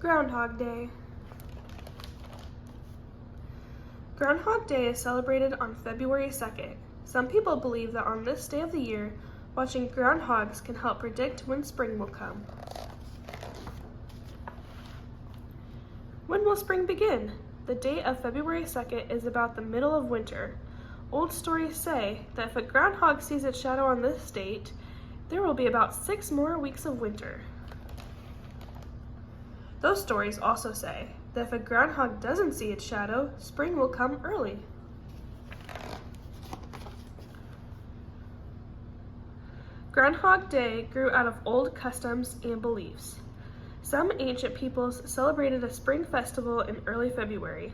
Groundhog Day. Groundhog Day is celebrated on February 2nd. Some people believe that on this day of the year, watching groundhogs can help predict when spring will come. When will spring begin? The date of February 2nd is about the middle of winter. Old stories say that if a groundhog sees its shadow on this date, there will be about 6 more weeks of winter. Those stories also say that if a groundhog doesn't see its shadow, spring will come early. Groundhog Day grew out of old customs and beliefs. Some ancient peoples celebrated a spring festival in early February.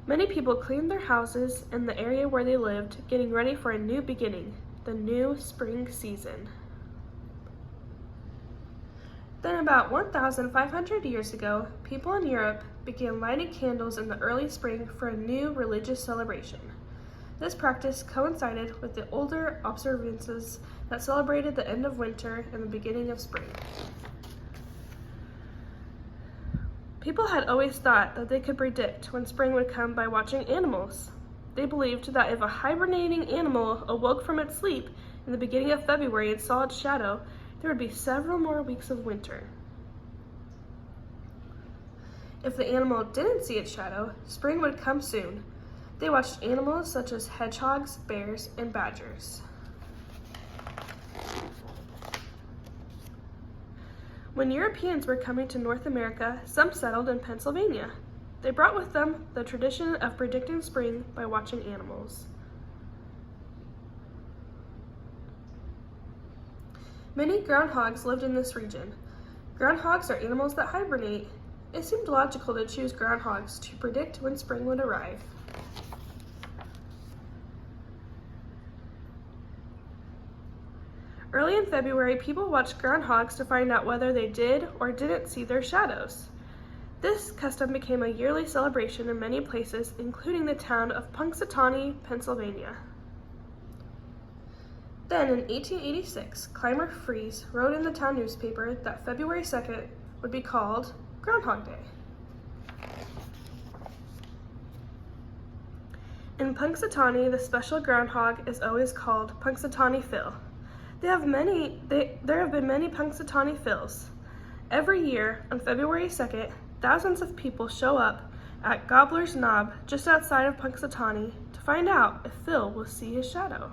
Many people cleaned their houses and the area where they lived, getting ready for a new beginning, the new spring season. Then about 1,500 years ago, people in Europe began lighting candles in the early spring for a new religious celebration. This practice coincided with the older observances that celebrated the end of winter and the beginning of spring. People had always thought that they could predict when spring would come by watching animals. They believed that if a hibernating animal awoke from its sleep in the beginning of February and saw its shadow, there would be several more weeks of winter. If the animal didn't see its shadow, spring would come soon. They watched animals such as hedgehogs, bears, and badgers. When Europeans were coming to North America, some settled in Pennsylvania. They brought with them the tradition of predicting spring by watching animals. Many groundhogs lived in this region. Groundhogs are animals that hibernate. It seemed logical to choose groundhogs to predict when spring would arrive. Early in February, people watched groundhogs to find out whether they did or didn't see their shadows. This custom became a yearly celebration in many places, including the town of Punxsutawney, Pennsylvania. Then in 1886, Clymer Fries wrote in the town newspaper that February 2nd would be called Groundhog Day. In Punxsutawney, the special groundhog is always called Punxsutawney Phil. There have been many Punxsutawney Phils. Every year on February 2nd, thousands of people show up at Gobbler's Knob just outside of Punxsutawney to find out if Phil will see his shadow.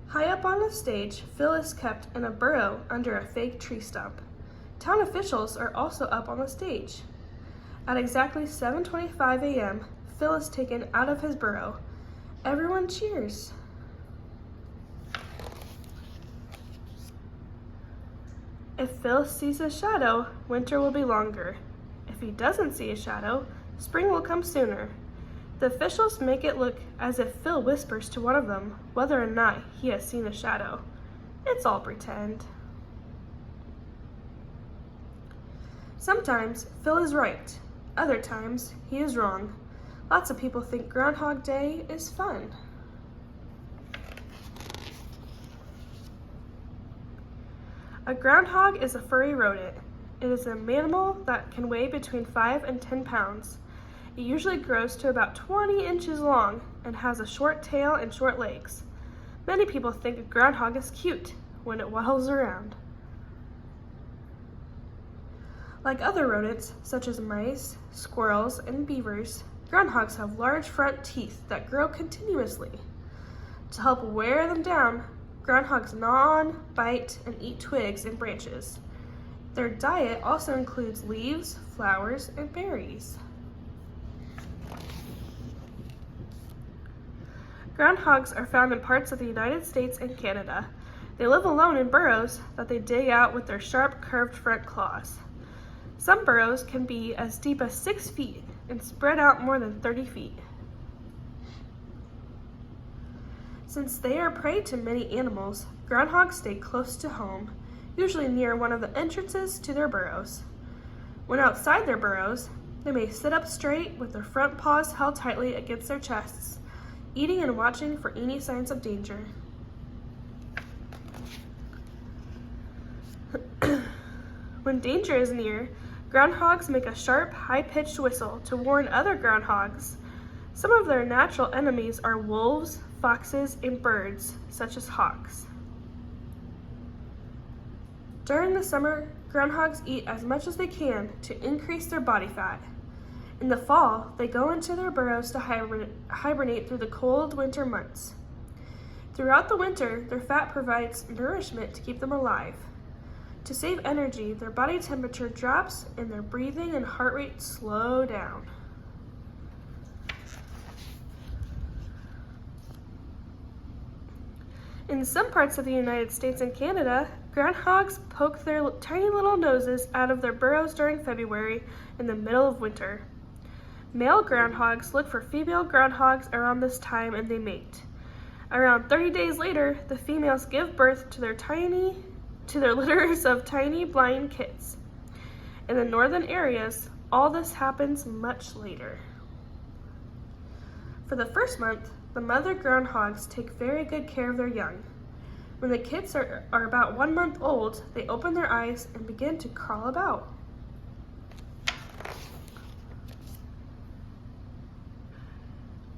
High up on the stage, Phil is kept in a burrow under a fake tree stump. Town officials are also up on the stage. At exactly 7:25 a.m., Phil is taken out of his burrow. Everyone cheers. If Phil sees his shadow, winter will be longer. If he doesn't see a shadow, spring will come sooner. The officials make it look as if Phil whispers to one of them whether or not he has seen a shadow. It's all pretend. Sometimes Phil is right. Other times he is wrong. Lots of people think Groundhog Day is fun. A groundhog is a furry rodent. It is a mammal that can weigh between 5 and 10 pounds. It usually grows to about 20 inches long and has a short tail and short legs. Many people think a groundhog is cute when it waddles around. Like other rodents, such as mice, squirrels, and beavers, groundhogs have large front teeth that grow continuously. To help wear them down, groundhogs gnaw on, bite, and eat twigs and branches. Their diet also includes leaves, flowers, and berries. Groundhogs are found in parts of the United States and Canada. They live alone in burrows that they dig out with their sharp, curved front claws. Some burrows can be as deep as 6 feet and spread out more than 30 feet. Since they are prey to many animals, groundhogs stay close to home, usually near one of the entrances to their burrows. When outside their burrows, they may sit up straight with their front paws held tightly against their chests, eating and watching for any signs of danger. When danger is near, groundhogs make a sharp, high-pitched whistle to warn other groundhogs. Some of their natural enemies are wolves, foxes, and birds, such as hawks. During the summer, groundhogs eat as much as they can to increase their body fat. In the fall, they go into their burrows to hibernate through the cold winter months. Throughout the winter, their fat provides nourishment to keep them alive. To save energy, their body temperature drops and their breathing and heart rate slow down. In some parts of the United States and Canada, groundhogs poke their tiny little noses out of their burrows during February in the middle of winter. Male groundhogs look for female groundhogs around this time and they mate. Around 30 days later, the females give birth to their litters of tiny blind kits. In the northern areas, all this happens much later. For the first month, the mother groundhogs take very good care of their young. When the kits are about 1 month old, they open their eyes and begin to crawl about.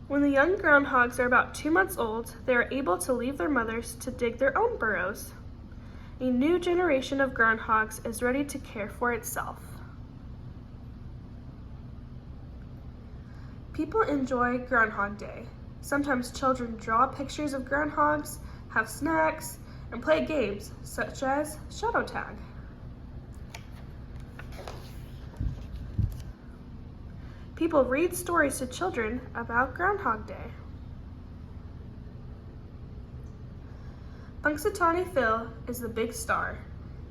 When the young groundhogs are about 2 months old, they are able to leave their mothers to dig their own burrows. A new generation of groundhogs is ready to care for itself. People enjoy Groundhog Day. Sometimes children draw pictures of groundhogs, have snacks, and play games such as shadow tag. People read stories to children about Groundhog Day. Punxsutawney Phil is the big star.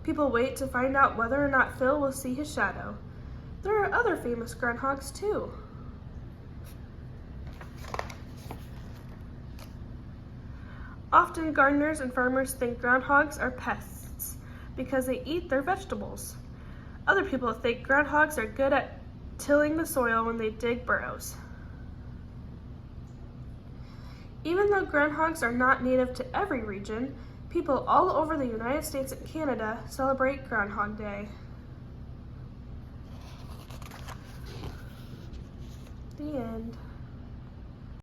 People wait to find out whether or not Phil will see his shadow. There are other famous groundhogs too. Often gardeners and farmers think groundhogs are pests because they eat their vegetables. Other people think groundhogs are good at tilling the soil when they dig burrows. Even though groundhogs are not native to every region, people all over the United States and Canada celebrate Groundhog Day. The end.